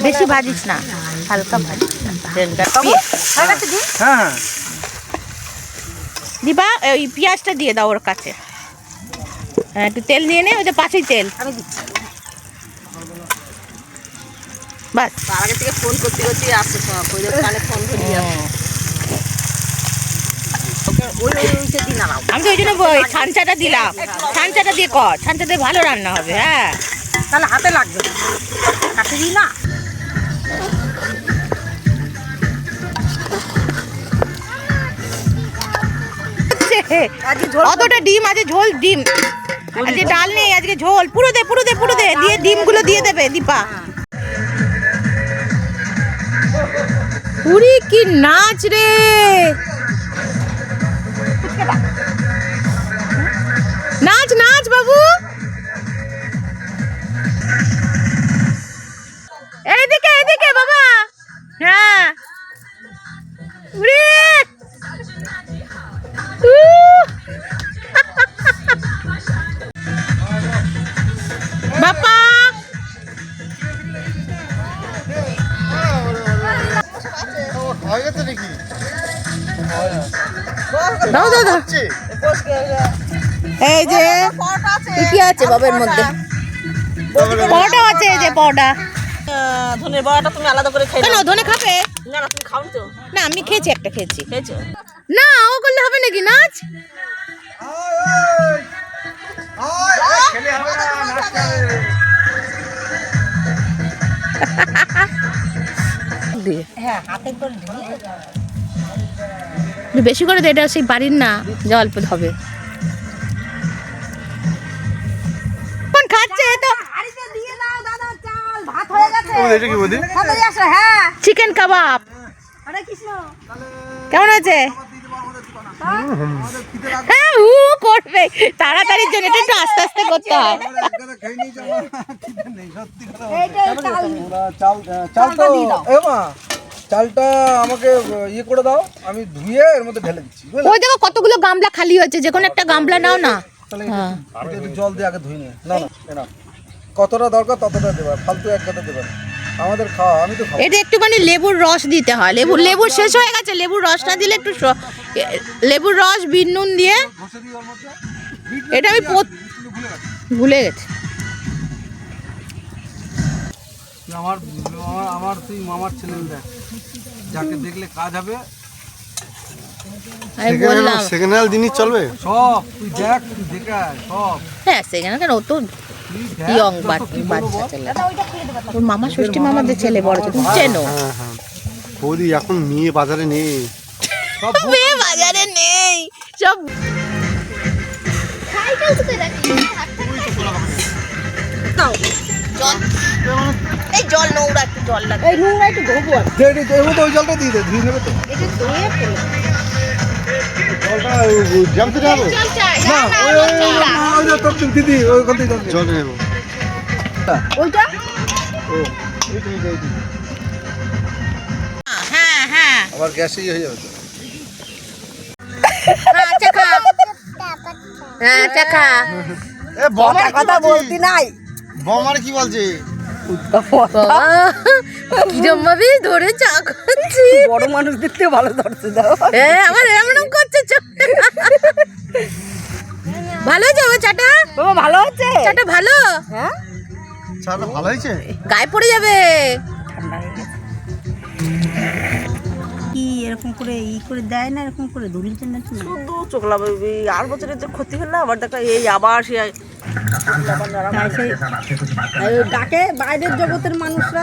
বেশি ভাজিস না, হালকা ভাজিস। হ্যাঁ দিবা ওই পেঁয়াজটা দিয়ে দাও ওর কাছে। হ্যাঁ একটু তেল নিয়ে নে, ওই যে পাশেই তেল। আমি দিচ্ছি। বাস তার আগে থেকে ফোন করতে করতে আসছে সব, ওই কানে ফোন ধরিয়ে দিন নাও। আমি তো ওই জন্য ছানচাটা দিলাম, ছানচাটা দিয়ে কর, ছানচা দিয়ে ভালো রান্না হবে। হ্যাঁ তাহলে হাতে লাগবে না, কাছে দিই না। অতটা ডিম আছে, ঝোল ডিম আজকে, ডাল নেই আজকে, ঝোল পুরো দে পুরো দে পুরো দে, দিয়ে ডিমগুলো দিয়ে দেবে দীপা। উরি কি নাচ রে, নাচ নাচ বাবু। এইদিকে এইদিকে বাবা। হ্যাঁ উরি বাপা দাও দাও দাও। এই যে কি আছে বাবের মধ্যে, পরোটা আছে, এই যে পরোটা। ধনের বড়াটা তুমি আলাদা করে খাই কেন ধনে খাবে? না না তুমি খাও তো। না আমি খেয়েছি, একটা খেয়েছি। খেয়েছো? না ও করলে হবে নাকি নাচ? হ্যাঁ হাতে করে বেশি করে দে, এটা সেই বাড়ির না, যা অল্প হবে। কোন খাচ্ছে তো? দিয়ে দাও দাদা, চাল ভাত হয়ে গেছে। এটা কি বলি? তাড়াতাড়ি আসো। হ্যাঁ চিকেন কাবাব হরে কৃষ্ণ। কেমন আছে? হ্যাঁ উ করবে তাড়াতাড়ির জন্য, এটা একটু আস্তে আস্তে করতে হয়। চালটা আমাকে ইয়ে করে দাও, আমি ধুয়ে এর মধ্যে ঢেলে দিচ্ছি। ওই দেখো কতগুলো গামলা খালি হয়েছে, যে কোনো একটা গামলা নাও না। হ্যাঁ একটু জল দিয়ে আগে ধুই নিয়ে না না, কতটা দরকার ততটা দেবা, ফালতু এক কথা দেবা না। আমাদের খাওয়া, আমি তো খাবো। এটা একটুখানি লেবুর রস দিতে হয়, লেবুর শেষ হয়ে গেছে, লেবুর রস না দিলে একটু লেবুর রস, বিট নুন দিয়ে। এটা আমি ভুলে গেছি। আমার আমার তুই মামার ছেলে দেখ, যাকে দেখলে কাজ হবে। আমি বললাম সেকেন্ড হ্যান্ড জিনিস চলবে সব, তুই দেখ, তুই দেখা সব। হ্যাঁ সেখানে কেন, ও তো ইয়ং বাচ্চা ছেলে, ওর মামা ষষ্ঠী মামাদের ছেলে, বড় তুমি চেনো? হ্যাঁ হ্যাঁ বৌদি, এখন মেয়ে বাজারে নেই, মেয়ে বাজারে নেই সব। এই জল নোংরা, একটু জল লাগে, এই নোংরা একটু ধোবো। ওই জলটা দিয়ে দে, ধুয়ে নেবে তো। এটা ধুয়ে ফেলো। জলটা জামতে যাবো জল চাই না, ওই যে তোর দিদি ওইখান থেকে জল নেব। ওইটা ও এই তুমি যাই দিদি, হ্যাঁ হ্যাঁ আবার গ্যাসে হয়ে যাবে তো। আচ্ছা খা, হ্যাঁ আচ্ছা খা। এ বমার কথা বলতি নাই। বমার কি বলছে? কিরম ভাবে ধরে চা খাচ্ছি, বড় মানুষ দেখতে ভালো ধরতে দাও। হ্যাঁ আমার এমন করছে ভালো হয়েছে ওই চাটা, বাবা ভালো হচ্ছে চাটা ভালো। হ্যাঁ চাটা ভালো হয়েছে, গায়ে পড়ে যাবে। ঠান্ডা হয়ে গেছে কি এরকম করে করে দেয় না, এরকম করে ধুলির জন্য শুধু চোখলা বেবি। আর বছরের তো ক্ষতি হলো, আবার দেখা এই আবার সে ডাকে বাইরের জগতের মানুষরা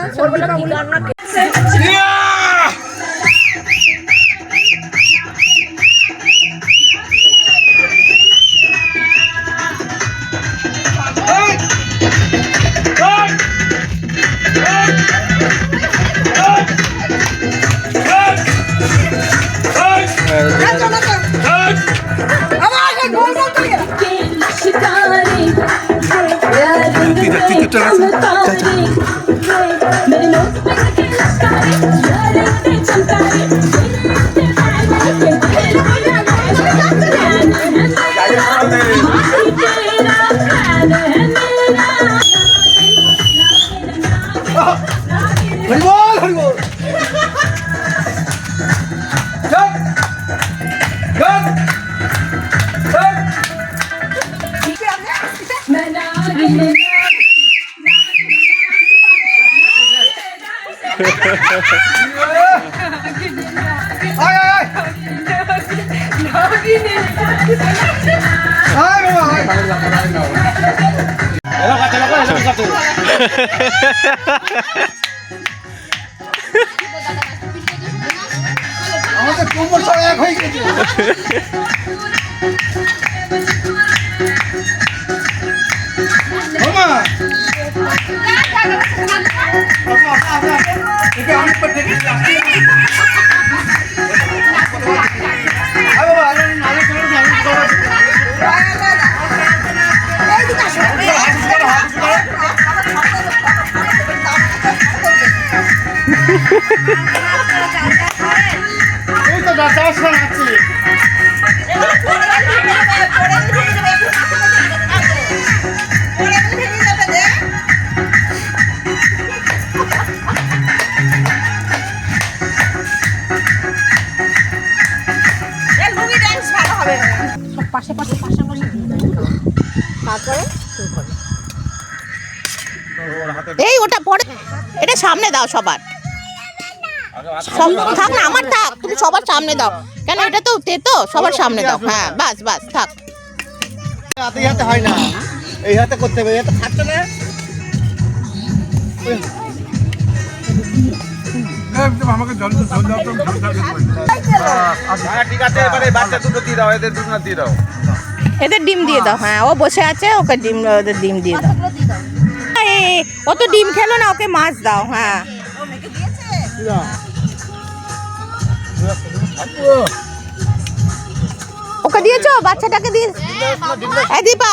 আমাদের কোমর সব এক হয়ে গেছে। মামা এটা আমি পড়তে গেছি। আরে বাবা আরে করে এই তো দাঁড়াস না আছে। পাশে পাশে পাশাপাশি তারপরে এই ওটা পরে, এটা সামনে দাও সবার। থাক না, আমার থাক, তুমি সবার সামনে দাও। কেন এটা তো তেতো, সবার সামনে দাও। হ্যাঁ বাস বাস থাক। হাতে হাতে হয় না, এই হাতে করতে হবে, এটা থাকছে না। আমাকে জল জল দাও তো জল দাও। আচ্ছা ঠিক আছে, এবারে বাচ্চা দুটো দিয়ে দাও, এদের দুটো দিয়ে দাও। এদের ডিম দিয়ে দাও। হ্যাঁ ও বসে আছে, ওকে ডিম, ওদের ডিম দিয়ে দাও। ও তো ডিম খেলো না, ওকে মাছ দাও। হ্যাঁ ওকে দিয়েছো, বাচ্চাটাকে দিয়ে। এই দীপা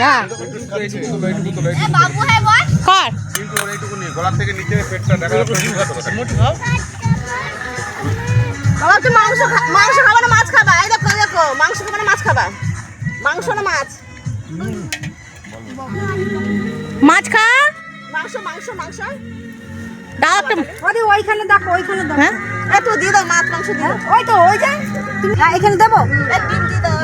হ্যাঁ কর। গলার থেকে নিচে পেটটা দেখা বাবা তুমি মাংস মাংস খাবা না মাছ খাবা? এই দেখো দেখো, মাংস খাবা না মাছ খাবা? মাংস না মাছ? মাছ খা। মাংস মাংস মাংস দাও একটা। ওরে ওইখানে দেখো, ওইখানে দেখো। হ্যাঁ একটু দিয়ে দাও, মাছ মাংস দিয়ে দাও। ওই তো ওই যে তুমি এখানে দেবো, ডিম দিয়ে দাও।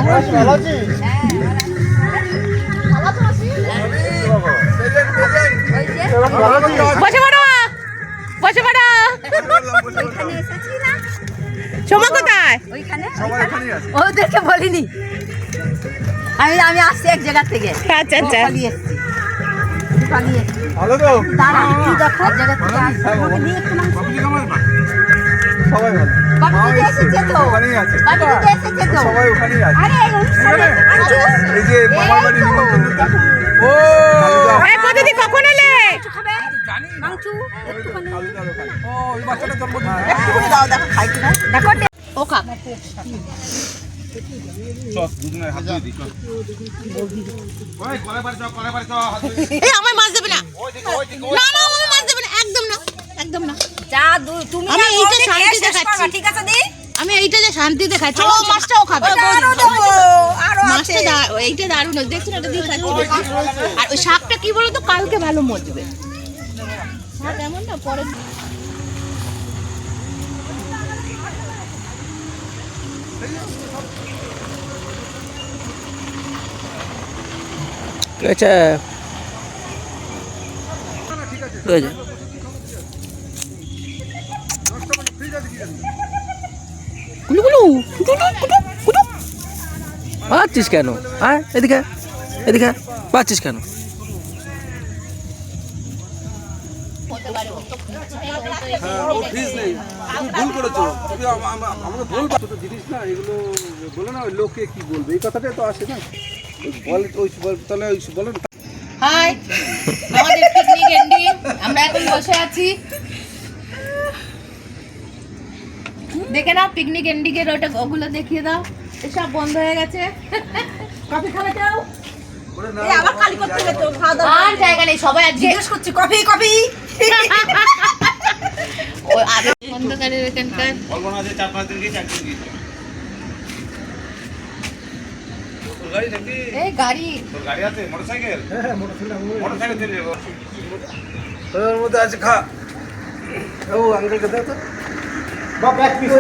বসে পড়ো, বসে পড়ো। সোমা কোথায়? ওইখানে সবাই এখানেই আছে। ওদেরকে বলিনি আমি, আমি আসছি এক জায়গা থেকে। আচ্ছা আচ্ছা। পালিয়ে এসছি, পালিয়ে এসছি। ভালো তো দাঁড়া তুই দেখো এক জায়গা থেকে আসছি। আমাকে দিয়ে একটু মাংস। বাবুজি কেমন আছে? সবাই ভালো। বাবু দিদি এসেছে তো, ওখানেই আছে। বাবু দিদি এসেছে তো। সবাই ওখানেই আছে। আরে এই অনুষ্ঠানে আনছো? এই যে মামার বাড়ি নিমন্ত্রণ। ও এই পদ্ধতি কখন এলে? খাবে মাংস একটুখানি। ও এই বাচ্চাটা জন্মদিন। একটুখানি দাও, দেখো খাই কিনা দেখো। ও খা। চল দুজনের হাত দিয়ে দি চল। ওই কলে পারে চল, কলে পারে চল। এই আমার মাছ দেবে না। ওই দিকে ওই দিকে। না না আমার মাছ দেবে না, একদম না, একদম না। যা তুমি আমি আর এইটা বউকে শান্তিতে শেষ করবা, খাচ্ছি। ঠিক আছে দি? আমি এইটা যে শান্তিতে খাচ্ছি, ও মাছটাও খাবে। আরো দেবো, আরো আছে। মাছটা এইটা দারুণ, দেখছো না, এটা দিয়ে খাচ্ছি বেশি। আর ওই শাকটা কি বলো তো, কালকে ভালো মজবে। শাক এমন না পরে। আচ্ছা কুলু কুলু কুটু কুটু কুটু পাচ্ছিস কেন? হ্যাঁ এদিকে এদিকে পাচ্ছিস কেন? ভুল করেছো, আমাকে বলবা তো জিনিস না, এগুলো বলে না লোকে কি বলবে, এই কথাটাই তো আসে না। বল ওই তাহলে ওই বলেন। হাই, আমাদের পিকনিক এন্ডি, আমরা এখন বসে আছি। দেখে নাও পিকনিক এন্ডিকের ওটা, ওগুলো দেখিয়ে দাও। এসব বন্ধ হয়ে গেছে। কফি খাবে কেউ? এই আবার কালি করতে হবে তো, খাওয়া দাওয়া। আর জায়গা নেই, সবাই আজকে জিজ্ঞেস করছি কফি কফি। ওই আগে অন্ধকারের এখানকার বলবো না যে 4-5 দিন গিয়ে 4 দিন গিয়ে তোর গাড়ি নাকি? এই গাড়ি তোর গাড়ি আছে? মোটরসাইকেল? হ্যাঁ মোটরসাইকেল চলে যাবো। তোর মধ্যে আছে খা। ও আঙ্কেলকে দাও তো। বাপ এক পিস।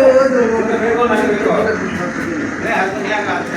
এই হাতে নিয়ে গা আছে।